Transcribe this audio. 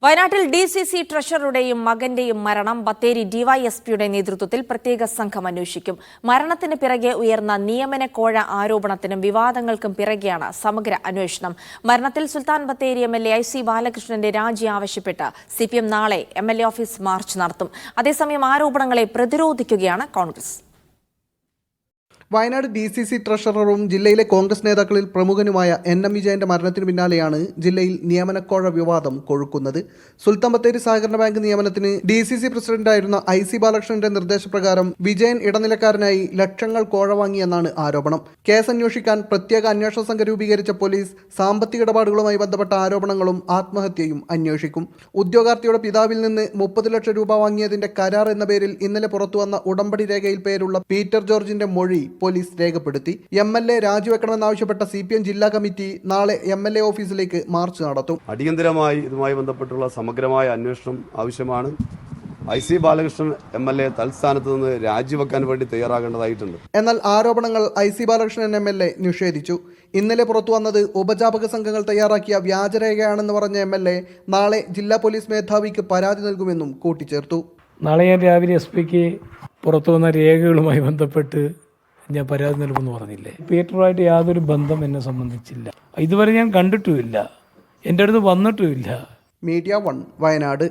വയനാട്ടിൽ DCC ട്രഷററുടെയും മകന്റെയും മരണം ബത്തേരി ഡിവൈഎസ്പിയുടെ നേതൃത്വത്തിൽ പ്രത്യേക സംഘം അന്വേഷിക്കും. മരണത്തിന് പിറകെ ഉയർന്ന നിയമനക്കോഴ ആരോപണത്തിനും വിവാദങ്ങൾക്കും പിറകെയാണ് സമഗ്ര അന്വേഷണം. മരണത്തിൽ സുൽത്താൻ ബത്തേരി MLA IC ബാലകൃഷ്ണന്റെ രാജി ആവശ്യപ്പെട്ട് CPM നാളെ MLA ഓഫീസ് മാർച്ച് നടത്തും. അതേസമയം ആരോപണങ്ങളെ പ്രതിരോധിക്കുകയാണ് കോൺഗ്രസ്. വയനാട് DCC ട്രഷററും ജില്ലയിലെ കോൺഗ്രസ് നേതാക്കളിൽ പ്രമുഖനുമായ NM വിജയന്റെ മരണത്തിന് പിന്നാലെയാണ് ജില്ലയിൽ നിയമനക്കോഴ വിവാദം കൊഴുക്കുന്നത്. സുൽത്താൻ ബത്തേരി സഹകരണ ബാങ്ക് നിയമനത്തിന് DCC പ്രസിഡന്റായിരുന്ന IC ബാലകൃഷ്ണന്റെ നിർദ്ദേശപ്രകാരം വിജയൻ ഇടനിലക്കാരനായി ലക്ഷങ്ങൾ കോഴ വാങ്ങിയെന്നാണ് ആരോപണം. കേസ് അന്വേഷിക്കാൻ പ്രത്യേക അന്വേഷണ സംഘം രൂപീകരിച്ച പോലീസ് സാമ്പത്തിക ഇടപാടുകളുമായി ബന്ധപ്പെട്ട ആരോപണങ്ങളും ആത്മഹത്യയും അന്വേഷിക്കും. ഉദ്യോഗാർത്ഥിയുടെ പിതാവിൽ നിന്ന് 30 ലക്ഷം രൂപ വാങ്ങിയതിന്റെ കരാർ എന്ന പേരിൽ ഇന്നലെ പുറത്തുവന്ന ഉടമ്പടി രേഖയിൽ പേരുള്ള പീറ്റർ ജോർജിന്റെ മൊഴി പോലീസ് രേഖപ്പെടുത്തി. MLA രാജിവെക്കണമെന്നാവശ്യപ്പെട്ട CPM ജില്ലാ കമ്മിറ്റി നാളെ MLA ഓഫീസിലേക്ക് മാർച്ച് നടത്തും. അടിയന്തരമായി ഇതുമായി ബന്ധപ്പെട്ടുള്ള സമഗ്രമായ അന്വേഷണം ആവശ്യമാണ്. IC ബാലകൃഷ്ണൻ MLA തൽസ്ഥാനത്ത് നിന്ന് രാജിവെക്കാൻ വേണ്ടി തയ്യാറാകേണ്ടതായിട്ടുണ്ട്. എന്നാൽ ആരോപണങ്ങൾ IC ബാലകൃഷ്ണൻ MLA നിഷേധിച്ചു. ഇന്നലെ പുറത്തു വന്നത് ഉപജാപക സംഘങ്ങൾ തയ്യാറാക്കിയ വ്യാജരേഖയാണെന്ന് പറഞ്ഞ MLA നാളെ ജില്ലാ പോലീസ് മേധാവിക്ക് പരാതി നൽകുമെന്നും കൂട്ടിച്ചേർത്തു. നാളെ ഞാൻ രാവിലെ SP പുറത്തു വന്ന രേഖകളുമായി ബന്ധപ്പെട്ട് ഞാൻ പരാതി നൽകുമെന്ന് പറഞ്ഞില്ലേ. പീറ്ററുമായിട്ട് യാതൊരു ബന്ധം എന്നെ സംബന്ധിച്ചില്ല. ഇതുവരെ ഞാൻ കണ്ടിട്ടുമില്ല, എൻ്റെ അടുത്ത് വന്നിട്ടുമില്ല. മീഡിയ 1 വയനാട്.